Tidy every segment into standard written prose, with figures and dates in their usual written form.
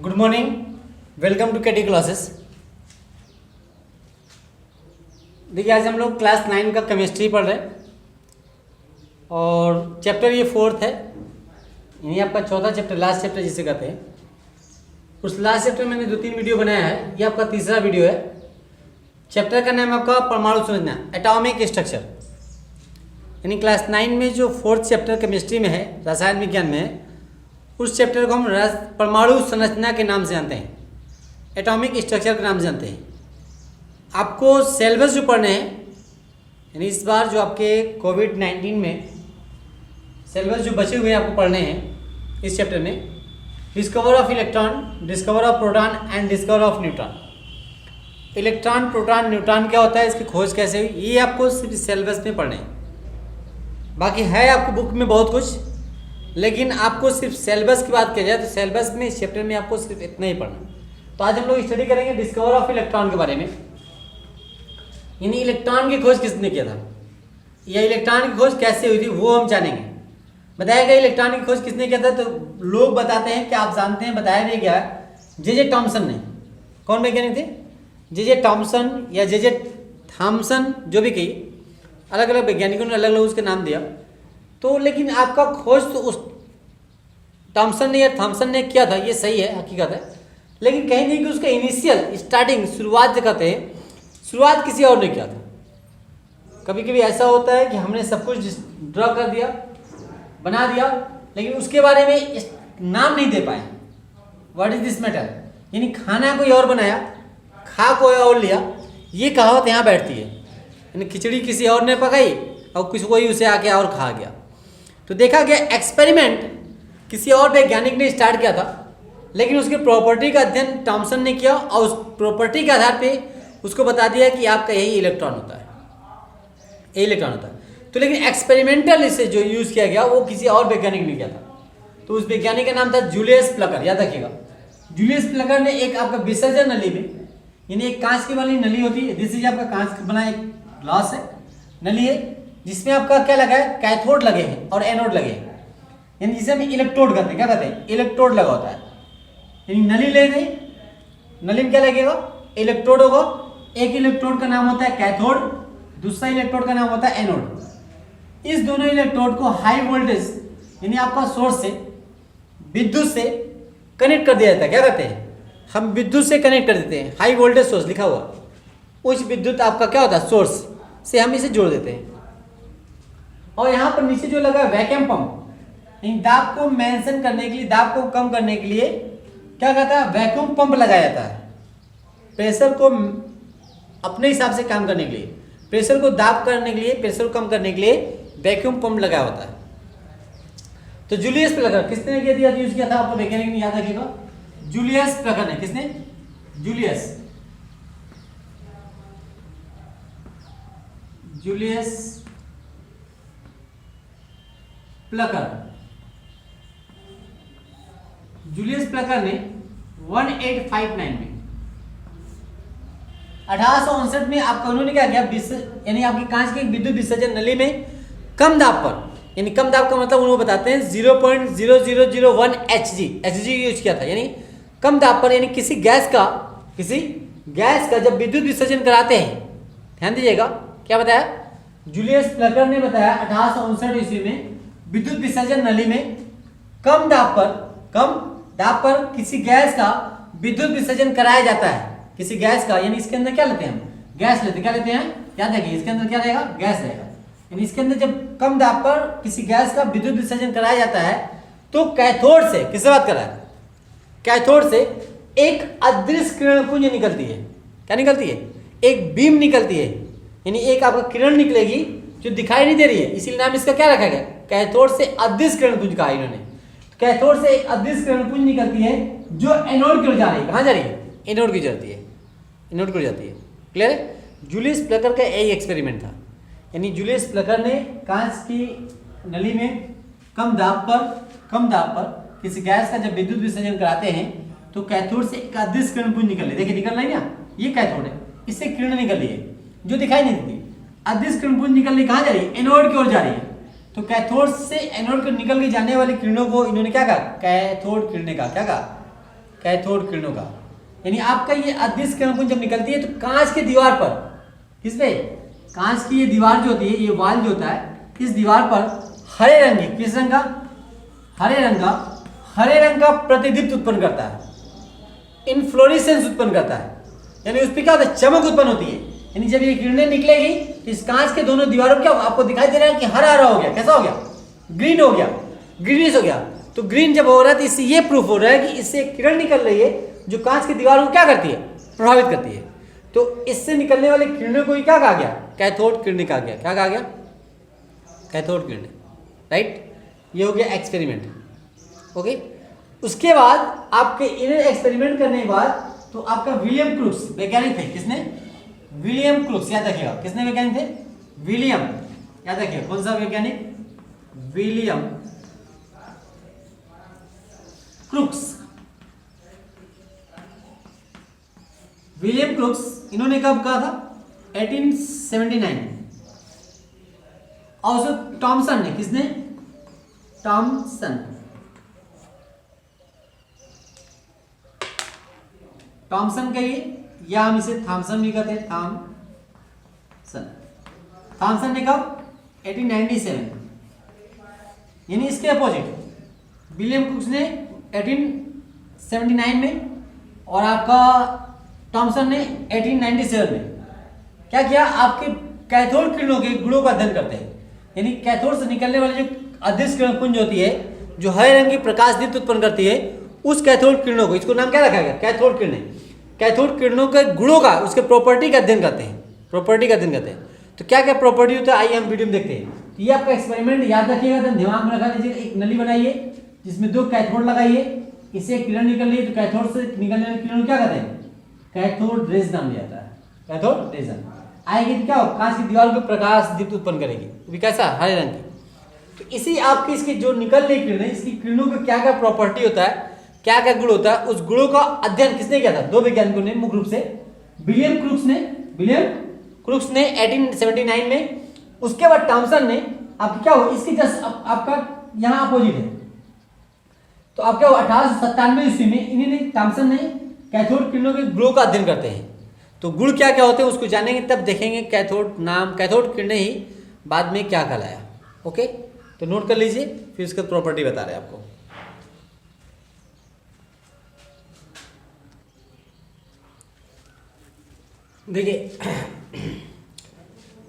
Good morning, welcome to KT classes. देखिए आज हम लोग क्लास 9 का केमिस्ट्री पढ़ रहे हैं और चैप्टर ये 4th है, यानी आपका चौथा चैप्टर, लास्ट चैप्टर जिसे कहते हैं। उस लास्ट चैप्टर में मैंने 2-3 वीडियो बनाया है, ये आपका तीसरा वीडियो है। चैप्टर का नाम आपका परमाणु संरचना, एटॉमिक स्ट्रक्चर। यानी क्लास 9 में जो 4th चैप्टर केमिस्ट्री में है, रसायन विज्ञान में है, उस चैप्टर को हम परमाणु संरचना के नाम से जानते हैं, एटॉमिक स्ट्रक्चर के नाम से जानते हैं। आपको सिलेबस जो पढ़ने हैं, यानी इस बार जो आपके कोविड-19 में सिलेबस जो बचे हुए आपको पढ़ने हैं इस चैप्टर में, discover of electron, discover of proton and discover of neutron. Electron, proton, neutron क्या होता है, इसकी खोज कैसे हुई, ये आपको सिर्फ सिलेबस में पढ़ने हैं। बाकी है आपको बुक में बहुत कुछ, लेकिन आपको सिर्फ सिलेबस की बात की जाए तो सिलेबस में इस चैप्टर में आपको सिर्फ इतना ही पढ़ना। तो आज हम लोग स्टडी करेंगे डिस्कवर ऑफ इलेक्ट्रॉन के बारे में, यानी इलेक्ट्रॉन की खोज किसने किया था या इलेक्ट्रॉन की खोज कैसे हुई थी वो हम जानेंगे। बताया गया इलेक्ट्रॉन की खोज किसने किया था, तो लोग बताते हैं कि आप जानते हैं, बताया भी गया जे टॉमसन ने। कौन वैज्ञानिक थे? जे टॉमसन या जे थॉमसन, जो भी कही, अलग अलग वैज्ञानिकों ने अलग अलग उसके नाम दिया। तो लेकिन आपका खोज तो उस टॉमसन ने या थॉमसन ने किया था, ये सही है, हकीकत है, लेकिन कहीं नहीं कि उसका इनिशियल स्टार्टिंग, शुरुआत जो कहते हैं, शुरुआत किसी और ने किया था। कभी कभी ऐसा होता है कि हमने सब कुछ ड्रॉ कर दिया, बना दिया, लेकिन उसके बारे में नाम नहीं दे पाए। व्हाट इज दिस मैटर, यानी खाना कोई और बनाया, खा कोई और लिया, ये कहावत यहाँ बैठती है। यानी खिचड़ी किसी और ने पकाई और कुछ कोई उसे आके और खा गया। तो देखा गया एक्सपेरिमेंट किसी और वैज्ञानिक ने स्टार्ट किया था, लेकिन उसके प्रॉपर्टी का अध्ययन टॉमसन ने किया और उस प्रॉपर्टी के आधार पे उसको बता दिया कि आपका यही इलेक्ट्रॉन होता है, यही इलेक्ट्रॉन होता है। तो लेकिन एक्सपेरिमेंटल इसे जो यूज़ किया गया वो किसी और वैज्ञानिक ने किया था। तो उस वैज्ञानिक का नाम था जूलियस प्लकर। याद रखिएगा, जूलियस प्लकर ने एक आपका विसर्जन नली में, यानी एक कांच की वाली नली होती है, दिस इज आपका कांच का बना एक ग्लास है, नली है, जिसमें आपका क्या लगा है, कैथोड लगे हैं और एनोड लगे हैं, यानी जिसे हम इलेक्ट्रोड कहते हैं। क्या कहते हैं? इलेक्ट्रोड लगा होता है। यानी नली ले गई, नली में क्या लगेगा, इलेक्ट्रोड होगा। एक इलेक्ट्रोड का नाम होता है कैथोड, दूसरा इलेक्ट्रोड का नाम होता है एनोड। इस दोनों इलेक्ट्रोड को हाई वोल्टेज, यानी आपका सोर्स से, विद्युत से कनेक्ट कर दिया जाता है। क्या कहते हैं? हम विद्युत से कनेक्ट कर देते हैं, हाई वोल्टेज सोर्स लिखा हुआ, उस विद्युत आपका क्या होता है, सोर्स से हम इसे जोड़ देते हैं। और यहाँ पर नीचे जो लगा है वैक्यूम पंप, दाब को मेंशन करने के लिए, दाब को कम करने के लिए क्या कहता है, वैक्यूम पंप लगाया जाता है। प्रेशर को अपने हिसाब से काम करने के लिए, प्रेशर को दाब करने के लिए, प्रेशर को कम करने के लिए वैक्यूम पंप लगाया होता है। तो जूलियस प्लकर किसने यूज किया था, आपको वैज्ञानिक ने याद रखिएगा, जूलियस प्लकर ने। किसने? Julius Plucker. जूलियस प्लकर ने 1859 में, 1859 में आपका उन्होंने क्या किया, यानी आपकी कांच की विद्युत विसर्जन नली में कम दाब पर, यानी कम दाब का मतलब उन्होंने बताते हैं 0.0001 Hg यूज किया था। यानी कम दाब पर, यानी किसी गैस का जब विद्युत विसर्जन कराते हैं, ध्यान दीजिएगा क्या बताया, जूलियस प्लकर ने बताया 1859 ईस्वी में विद्युत विसर्जन नली में कम दाब पर किसी गैस का विद्युत विसर्जन कराया जाता है। किसी गैस का, यानी इसके अंदर क्या लेते हैं हम, गैस लेते हैं। क्या लेते हैं? याद रखिए, इसके अंदर क्या रहेगा, गैस रहेगा। यानी इसके अंदर जब कम दाब पर किसी गैस का विद्युत विसर्जन कराया जाता है तो कैथोड से, किससे बात कर रहा है, कैथोड से एक अदृश्य किरण पुंज निकलती है। क्या निकलती है? एक बीम निकलती है, यानी एक आपका किरण निकलेगी जो दिखाई नहीं दे रही है, इसीलिए नाम इसका क्या रखा गया, कैथोड से अदृश्य किरण पुंज कहा इन्होंने। कैथोड से एक अदृश्य किरण पुंज निकलती है जो एनोड की ओर जा रही है। कहाँ जा रही है? एनोड की जाती है, एनोड की जाती है। क्लियर है? जूलियस प्लकर का यही एक्सपेरिमेंट था, यानी जूलियस प्लकर ने कांच की नली में कम दाब पर किसी गैस का जब विद्युत विसर्जन कराते हैं तो कैथोड से एक अदृश्य किरण पुंज निकल रही है। देखिए निकल रही है ना, ये कैथोड है, इससे किरण निकल रही है जो दिखाई नहीं देती। अदृश्य किरण पुंज निकल रही, कहाँ जा रही है? एनोड की ओर जा रही है। तो कैथोड से एनोड को निकल के जाने वाली किरणों को इन्होंने क्या कहा? कैथोड किरणें कहा। क्या कहा? कैथोड किरणों का। यानी आपका ये अदृश्य किरणपुंज जब निकलती है तो कांच की दीवार पर, किस पे, कांच की ये दीवार जो होती है, ये वाल जो होता है, इस दीवार पर हरे रंग की, किस रंग का, हरे रंग का प्रतिदीप्त उत्पन्न करता है, इनफ्लोरेसेंस उत्पन्न करता है। यानी उस पर क्या होता है, चमक उत्पन्न होती है। यानी जब ये किरणें निकलेगी तो इस कांच के दोनों दीवारों पर क्या आपको दिखाई दे रहा है कि हरा हरा हो गया, कैसा हो गया, ग्रीन हो गया, ग्रीनिश हो गया। तो ग्रीन जब हो रहा है तो इससे ये प्रूफ हो रहा है कि इससे किरण निकल रही है जो कांच की दीवार को क्या करती है, प्रभावित करती है। तो इससे निकलने वाले किरणों को ही क्या कहा गया, कैथोड किरणें कहा गया। क्या कहा गया, कैथोड किरणें, राइट। ये हो गया एक्सपेरिमेंट, ओके। उसके बाद आपके इन एक्सपेरिमेंट करने के बाद तो आपका विलियम क्रूक्स वैज्ञानिक थे, किसने, विलियम क्रूक्स, याद रखिएगा, किसने वैज्ञानिक थे, विलियम, याद रखिएगा, कौन सा वैज्ञानिक, विलियम क्रूक्स। विलियम क्रूक्स, इन्होंने कब कहा था, 1879। और उसको टॉमसन ने, किसने, टॉमसन कहिए या हम इसे थॉमसन भी कहते हैं, थॉमसन ने कब, 1897। यानी इसके अपोजिट विलियम क्रूक्स ने 1879 में और आपका टॉमसन ने 1897 में क्या किया, आपके कैथोड किरणों के गुणों का अध्ययन करते हैं। यानी कैथोड से निकलने वाली जो अदृश्य किरण पुंज होती है जो हरे रंग की प्रकाश दीप्त उत्पन्न करती है, उस कैथोड किरणों को, इसको नाम क्या रखा गया, कैथोड किरणें। कैथोड किरणों के गुणों का, उसके प्रॉपर्टी का अध्ययन करते हैं, प्रॉपर्टी का अध्ययन करते हैं। तो क्या क्या प्रॉपर्टी होता है आइए हम वीडियो में देखते हैं। तो ये आपका एक्सपेरिमेंट याद रखिएगा, तो दिमाग में रखा लीजिए। एक नली बनाइए जिसमें 2 कैथोड लगाइए, इससे किरण निकल रही है तो कैथोड से निकलने वाली किरण क्या कहते हैं, कैथोड रेज नाम लिया जाता है, कैथोड रेज आएगी तो क्या हो, कांच की दीवार को प्रकाश दीप्त उत्पन्न करेगी, वो भी कैसा, हरे रंग की। तो इसी आपकी इसकी जो निकल रही किरण है, इसकी किरणों का क्या क्या प्रॉपर्टी होता है, क्या क्या गुण होता है, उस गुणों का अध्ययन किसने किया था, 2 वैज्ञानिकों ने, मुख्य रूप से विलियम क्रूक्स ने 1879 में। उसके बाद टॉमसन ने, आपकी क्या हो, इसकी जस्ट आपका यहाँ अपोजिट है, तो आपका 1897 ईस्वी में इन्होंने, टॉमसन ने कैथोड किरणों के गुणों का अध्ययन करते हैं। तो गुण क्या क्या होते हैं उसको जानेंगे, तब देखेंगे कैथोड नाम, कैथोड किरणें ही बाद में क्या कहलाया, ओके। तो नोट कर लीजिए, फिर उसका प्रॉपर्टी बता रहे हैं आपको। देखिए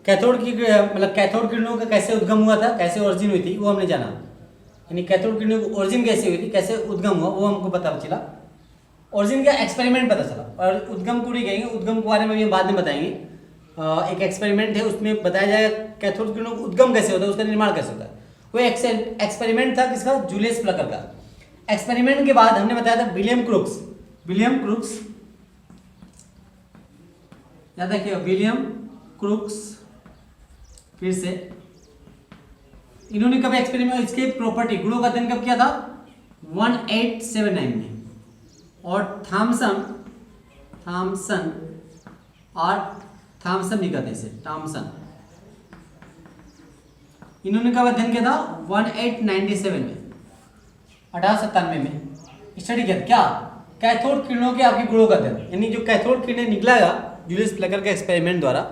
कैथोड की मतलब कैथोड किरणों का कैसे उद्गम हुआ था, कैसे ओरिजिन हुई थी, वो हमने जाना। यानी कैथोड किरणों की ओरिजिन कैसे हुई थी, कैसे उद्गम हुआ, वो हमको पता चला। ओरिजिन का एक्सपेरिमेंट पता चला, और उद्गम को नहीं कहेंगे, उद्गम के बारे में भी हम बाद में बताएंगे। एक एक्सपेरिमेंट है, उसमें बताया जाएगा कैथोड किरणों का उद्गम कैसे होता है, उसका निर्माण कैसे होता है। वो एक्सपेरिमेंट था किसका, जूलियस प्लकर का। एक्सपेरिमेंट के बाद हमने बताया था विलियम क्रूक्स, याद रखिए, विलियम क्रूक्स, फिर से इन्होंने कब एक्सपेरिमेंट, इसके प्रॉपर्टी गुणों का अध्ययन कब किया था, 1879 में। और थॉमसन भी कहते हैं इसे, थॉमसन, इन्होंने कब अध्ययन किया था, 1897 में, 1897 में स्टडी किया। क्या, कैथोड किरणों के आपके गुणों का अध्ययन। यानी जो कैथोड किरणें निकलागा जूलियस प्लकर के एक्सपेरिमेंट द्वारा,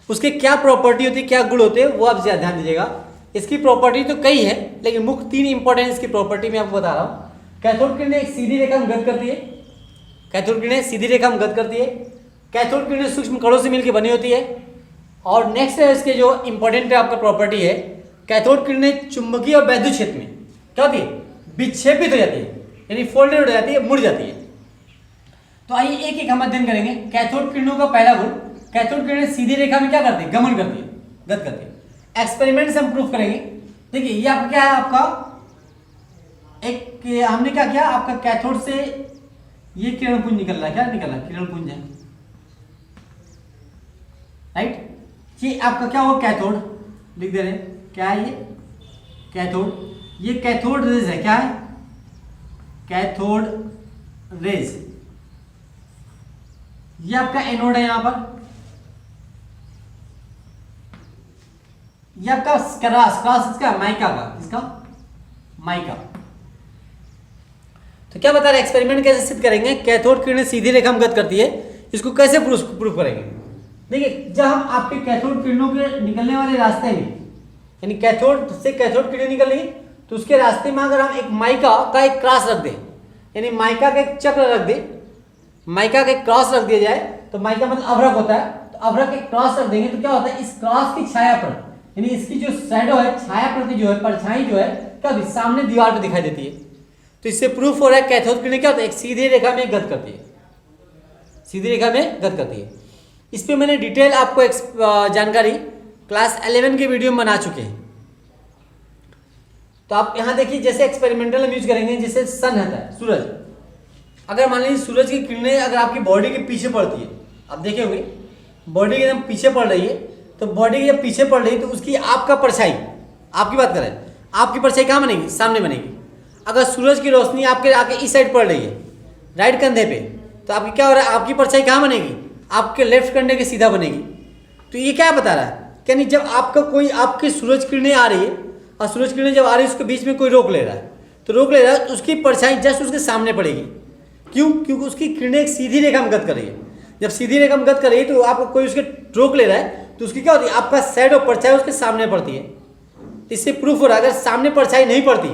उसके क्या प्रॉपर्टी होती है, क्या गुण होते हैं, वो आप ध्यान दीजिएगा। इसकी प्रॉपर्टी तो कई है, लेकिन मुख्य 3 इंपॉर्टेंट इसकी प्रॉपर्टी मैं आपको बता रहा हूँ। कैथोड किरणें एक सीधी रेखा में गत करती है, कैथोड किरणें सीधी रेखा में गत करती है। कैथोड किरणें सूक्ष्म कणों से मिलकर बनी होती है। और नेक्स्ट है इसके जो इंपॉर्टेंट आपका प्रॉपर्टी है, कैथोड किरणें चुंबकीय और वैद्युत क्षेत्र में क्या होती है, विक्षेपित हो जाती है, यानी फोल्डेड हो जाती है, मुड़ जाती है। तो आइए एक एक हम अध्ययन करेंगे। कैथोड किरणों का पहला गुण, कैथोड किरणें सीधी रेखा में क्या करती है, गमन करती है, गत करती है। एक्सपेरिमेंट से हम प्रूफ करेंगे। देखिए ये आपका क्या है, आपका एक हमने क्या किया, आपका कैथोड से ये किरण पुंज निकल रहा है, क्या निकल रहा है, किरण पुंज है, राइट। ये आपका क्या हुआ, कैथोड लिख दे रहे हैं, क्या है ये, कैथोड। ये कैथोड रेज है, क्या है, कैथोड रेज। ये आपका एनोड है यहां पर, ये आपका क्रास इसका माइका का, इसका माइका। तो क्या बता रहे हैं, एक्सपेरिमेंट कैसे सिद्ध करेंगे, कैथोड किरणें सीधी रेखा में गत करती है, इसको कैसे प्रूफ करेंगे। देखिए, जब हम आपके कैथोड किरणों के निकलने वाले रास्ते में, यानी कैथोड से कैथोड किरणें निकल रही तो उसके रास्ते में अगर हम एक माइका का एक क्रॉस रख दें, यानी माइका का एक चक्र रख दें, माइका का एक क्रॉस रख दिया जाए, तो माइका मतलब अभ्रक होता है, तो अभ्रक एक क्रॉस रख देंगे तो क्या होता है, इस क्रॉस की छाया पर, यानी इसकी जो शैडो है, छाया प्रति जो है, परछाई जो है, क्या सामने दीवार पे दिखाई देती है। तो इससे प्रूफ हो रहा है कैथोड किरणें क्या होता है, एक सीधी रेखा में गत करती है, सीधी रेखा में गत करती है। इस पे मैंने डिटेल आपको जानकारी क्लास 11 के वीडियो में बना चुके हैं। तो आप यहां देखिए, जैसे एक्सपेरिमेंटल हम यूज करेंगे, जैसे सन रहता है, सूरज, अगर मान लीजिए सूरज की किरणें अगर आपकी बॉडी के पीछे पड़ती है, आप देखे होंगे बॉडी के एकदम पीछे पड़ रही है, तो बॉडी के जब पीछे पड़ रही है तो उसकी आपका परछाई, आपकी बात करें, आपकी परछाई कहाँ बनेगी, सामने बनेगी। अगर सूरज की रोशनी आपके आके इस साइड पड़ रही है, राइट कंधे पे, तो आपकी क्या हो रहा है, आपकी परछाई कहाँ बनेगी, आपके लेफ्ट कंधे के सीधा बनेगी। तो ये क्या बता रहा है, यानी जब आपका कोई आपकी सूरज किरणें आ रही है और सूरज किरणें जब आ रही है उसके बीच में कोई रोक ले रहा है, तो रोक ले रहा है तो उसकी परछाई जस्ट उसके सामने पड़ेगी। क्यों, क्योंकि उसकी किरणें एक सीधी रेखा में गत कर रही है। जब सीधी रेखा में गत कर रही है तो आपको कोई उसके रोक ले रहा है तो उसकी क्या होती है, आपका शैडो परछाई उसके सामने पड़ती है। तो इससे प्रूफ हो रहा है, अगर सामने परछाई नहीं पड़ती,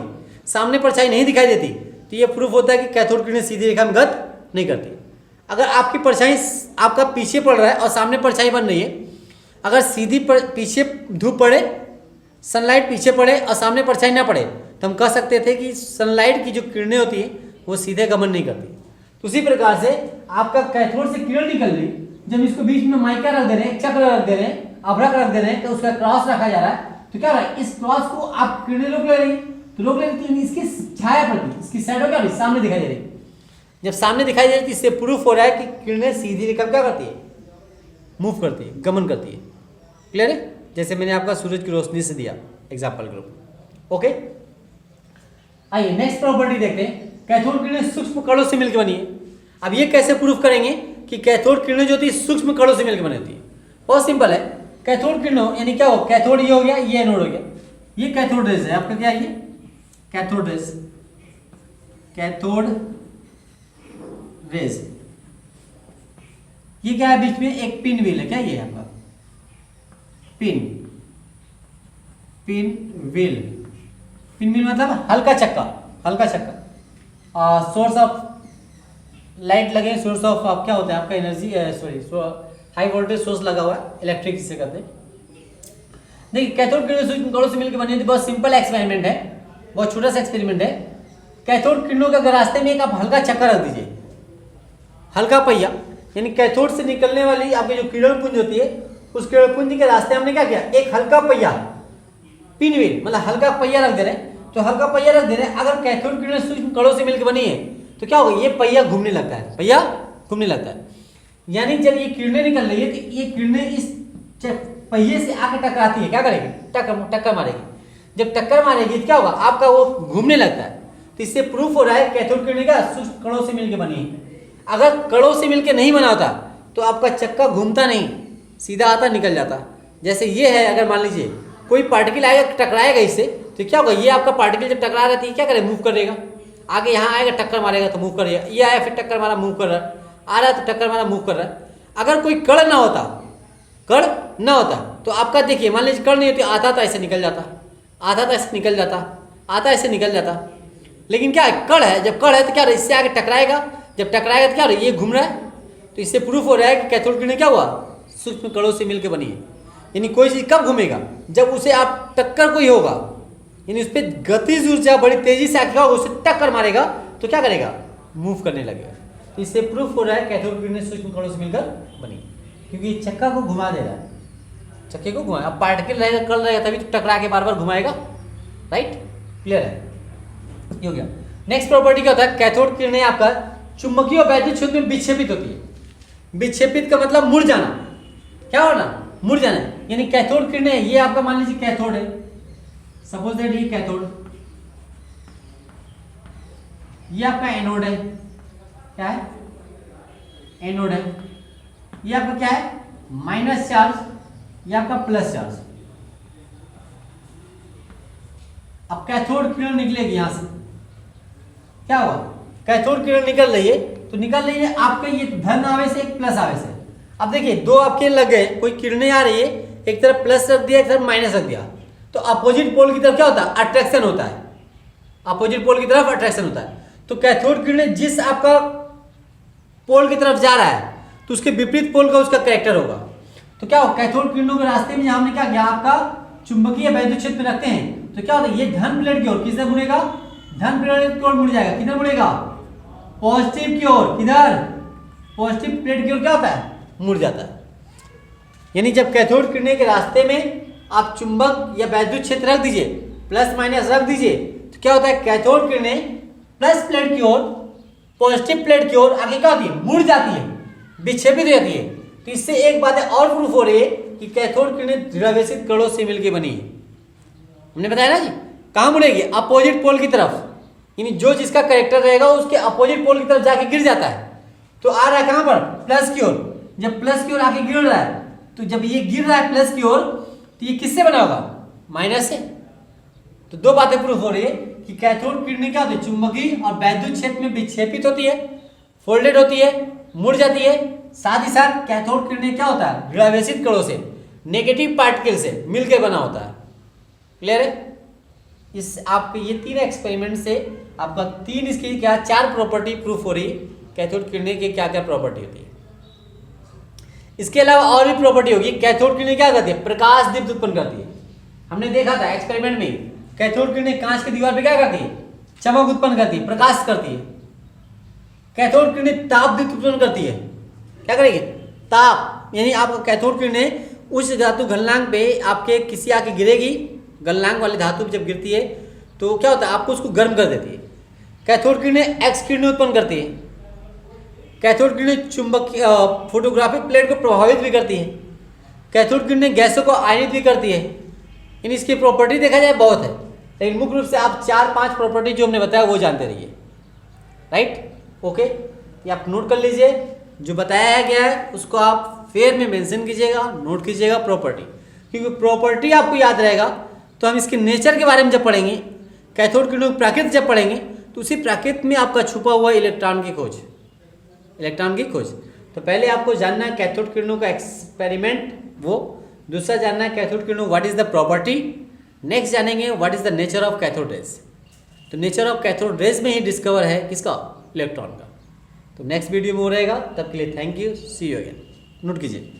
सामने परछाई नहीं दिखाई देती, तो ये प्रूफ होता है कि कैथोड किरणें सीधी रेखा में गत नहीं करती। अगर आपकी परछाई आपका पीछे पड़ रहा है और सामने परछाई बन रही है, अगर सीधी पीछे धूप पड़े, सनलाइट पीछे पड़े और सामने परछाई ना पड़े, तो हम कह सकते थे कि सनलाइट की जो किरणें होती है वो सीधे गमन नहीं करती। तो उसी प्रकार से आपका कैथोड से किरण निकल रही, जब इसको बीच में माइका रख दे रहे हैं, चक्र रख दे रहे हैं, अभ्रक रख दे रहे हैं, तो उसका क्रॉस रखा जा रहा है, तो क्या हो रहा है, इस क्रॉस को आप किरणें रोक ले रही, तो रोक ले रही, इसकी छाया प्रति, इसकी शैडो क्या हो रही, सामने दिखाई दे रही। जब सामने दिखाई दे रही है, इससे प्रूफ हो रहा है कि किरणें सीधी रेखा क्या करती है, मूव करती है, गमन करती है। क्लियर है, जैसे मैंने आपका सूरज की रोशनी से दिया एग्जाम्पल के रूप। ओके, आइए नेक्स्ट प्रॉपर्टी देखते हैं। कैथोड किरणें सूक्ष्म कणों से मिलकर बनी है। अब ये कैसे प्रूफ करेंगे कि कैथोड किरणें जो होती है सूक्ष्म कणों से मिलकर बनी होती है। बहुत सिंपल है, कैथोड किरणों यानी क्या हो, कैथोड ये हो गया, ये एनोड हो गया, ये कैथोड रेज है आपका, क्या है ये कैथोड रेज, कैथोड रेज। ये क्या है, बीच में एक पिन व्हील है, क्या ये आपका पिन व्हील, पिन व्हील मतलब हल्का चक्का, हल्का चक्का। सोर्स ऑफ लाइट लगे, सोर्स ऑफ आप क्या होता है आपका energy, sorry high voltage source लगा हुआ है, इलेक्ट्रिक जिसे कहते हैं। देखिए कैथोड किरणें सूक्ष्म कणों से मिलकर बनी होती है। बहुत सिंपल एक्सपेरिमेंट है, बहुत छोटा सा एक्सपेरिमेंट है। कैथोड किरणों के रास्ते में एक आप हल्का चक्का रख दीजिए, हल्का पहिया, यानी कैथोड से निकलने वाली आपकी जो किरण पुंज होती है, उस किरण पुंज के रास्ते हमने क्या किया, एक हल्का पहिया, पिन व्हील मतलब हल्का पहिया रख दे रहे हैं। तो हल्का पहिया रख दे रहे हैं, अगर कैथोड किरणें सूक्ष्म कणों से मिलकर बनी है तो क्या होगा, ये पहिया घूमने लगता है, पहिया घूमने लगता है। यानी जब ये किरणें निकल रही है तो ये किरणें इस पहिए से आकर टकराती है, क्या करेगी, टक्कर मारेगी। जब टक्कर मारेगी तो क्या होगा, आपका वो घूमने लगता है। तो इससे प्रूफ हो रहा है कैथोड किरणें का सूक्ष्म कणों से मिलकर बनी है। अगर कणों से मिलकर नहीं बना होता तो आपका चक्का घूमता नहीं, सीधा आता निकल जाता। जैसे ये है, अगर मान लीजिए कोई पार्टिकल आएगा टकराएगा इससे, तो क्या होगा, ये आपका पार्टिकल जब टकरा रहा है क्या करेगा, मूव करेगा, आगे यहाँ आएगा टक्कर मारेगा तो मूव करेगा, ये आया फिर टक्कर मारा मूव कर रहा है, आ रहा है तो टक्कर मारा मूव कर रहा है। अगर कोई कण ना होता, कण ना होता तो आपका देखिए, मान लीजिए कण नहीं होती, आता था ऐसे निकल जाता, आता था ऐसे निकल जाता, आता ऐसे निकल जाता। लेकिन क्या है, कण है, जब कण है तो क्या इससे आगे टकराएगा, जब टकराएगा तो क्या हो रहा है, ये घूम रहा है। तो इससे प्रूफ हो रहा है कि कैथोड किरणें क्या हुआ, सूक्ष्म कणों से मिलकर बनी है। यानी कोई चीज कब घूमेगा, जब उसे आप टक्कर कोई होगा, यानी उस पर गतिज ऊर्जा बड़ी तेजी से आगे होगा, उसे टक्कर मारेगा तो क्या करेगा, मूव करने लगेगा। तो इससे प्रूफ हो रहा है कैथोड किरणें सूक्ष्म कणों से मिलकर बनी, क्योंकि चक्का को घुमा दे रहा है, चक्के को घुमा, अब पार्टिकल रहेगा, कण रहेगा, तभी तो टकरा के बार बार घुमाएगा, राइट। क्लियर है, ये हो गया। नेक्स्ट प्रॉपर्टी क्या होता है, कैथोड किरणें आपका चुंबकीय और वैद्युत क्षेत्र में विक्षेपित होती है। विक्षेपित का मतलब मुड़ जाना, क्या होना, मुड़ जाना। यानी कैथोड किरणें, ये आपका मान लीजिए कैथोड है, सपोज दैट ये कैथोड, ये आपका एनोड है, क्या है, एनोड है, ये आपका क्या है, माइनस चार्ज, ये आपका प्लस चार्ज। अब कैथोड किरण निकलेगी यहां से, क्या हुआ, कैथोड किरण निकल रही है, तो निकल रही है आपका ये धन आवेश है, एक प्लस आवेश है। अब देखिए दो आपके लग गए, कोई किरणें आ रही है, एक तरफ प्लस रख दिया, एक तरफ माइनस रख दिया, तो अपोजिट पोल की तरफ क्या होता है, अट्रैक्शन होता है, अपोजिट पोल की तरफ अट्रैक्शन होता है। तो कैथोड किरणें जिस आपका पोल की तरफ जा रहा है तो उसके विपरीत पोल का उसका कैरेक्टर होगा। तो क्या हो, कैथोड किरणों के रास्ते में हमने क्या किया, आपका चुंबकीय वैद्युत क्षेत्र रखते हैं, तो क्या होता है, ये धन प्लेट की ओर किससे मुड़ेगा, धन प्लेट की ओर मुड़ जाएगा। किधर मुड़ेगा, पॉजिटिव की ओर। किधर, पॉजिटिव प्लेट की ओर क्या होता है, मुड़ जाता है। यानी जब कैथोड किरणें के रास्ते में आप चुंबक या वैद्युत क्षेत्र रख दीजिए, प्लस माइनस रख दीजिए, तो क्या होता है, कैथोड किरणें प्लस प्लेट की ओर, पॉजिटिव प्लेट की ओर आगे क्या होती है, मुड़ जाती है, विक्षेपित हो जाती है। तो इससे एक बात और प्रूफ हो रही है कि कैथोड किरणें दृढ़ावेशित कणों से मिलकर बनी है। हमने बताया ना जी, कहाँ मुड़ेगी, अपोजिट पोल की तरफ, यानी जो जिसका कैरेक्टर रहेगा उसके अपोजिट पोल की तरफ जाके गिर जाता है। तो आ रहा है कहाँ पर, प्लस की ओर। जब प्लस की ओर आके गिर रहा है, तो जब ये गिर रहा है प्लस की ओर, तो ये किससे बना होगा, माइनस से। तो दो बातें प्रूफ हो रही है कि कैथोड किरणें क्या होती है, चुंबकीय और वैद्युत क्षेत्र में विक्षेपित होती है, फोल्डेड होती है, मुड़ जाती है। साथ ही साथ कैथोड किरणें क्या होता है, दृढ़ावेशित कणों से, नेगेटिव पार्टिकल से मिलकर बना होता है। क्लियर है। इस आपके ये तीन एक्सपेरिमेंट से आपका तीन इसकी क्या चार प्रॉपर्टी प्रूफ हो रही है, कैथोड किरणें की क्या क्या प्रॉपर्टी होती है। इसके अलावा और भी प्रॉपर्टी होगी। कैथोड किरणें क्या करती है, प्रकाश दीप्त उत्पन्न करती है। हमने देखा था एक्सपेरिमेंट में, कैथोड किरणें कांच की दीवार पे क्या करती है, चमक उत्पन्न करती है, प्रकाश करती है। कैथोड किरणें ताप दीप्त उत्पन्न करती है, क्या करेगी, ताप। यानी आपको कैथोड किरणें उस धातु गलनांक पे आपके किसी आके गिरेगी, गलनांक वाली धातु जब गिरती है तो क्या होता है, आपको उसको गर्म कर देती है। कैथोड किरणें एक्स किरणें उत्पन्न करती है। कैथोड किरणें चुंबकीय फोटोग्राफिक प्लेट को प्रभावित भी करती है। कैथोड किरणें गैसों को आयनित भी करती है। इन इसकी प्रॉपर्टी देखा जाए बहुत है, लेकिन मुख्य रूप से आप 4-5 प्रॉपर्टी जो हमने बताया वो जानते रहिए। राइट, ओके, ये आप नोट कर लीजिए। जो बताया गया है उसको आप फेयर में मेंशन कीजिएगा, नोट कीजिएगा प्रॉपर्टी, क्योंकि प्रॉपर्टी आपको याद रहेगा तो हम इसके नेचर के बारे में जब पढ़ेंगे, कैथोड किरणों की प्रकृति जब पढ़ेंगे, तो उसी प्रकृति में आपका छुपा हुआ इलेक्ट्रॉन की खोज, इलेक्ट्रॉन की खोज। तो पहले आपको जानना है कैथोड किरणों का एक्सपेरिमेंट, वो दूसरा जानना है कैथोड किरणों what is the property, next जानेंगे what is the nature of cathode rays. तो नेचर ऑफ कैथोड रेज में ही डिस्कवर है किसका, इलेक्ट्रॉन का। तो नेक्स्ट वीडियो में हो रहेगा, तब के लिए thank you, see you again. Note कीजिए।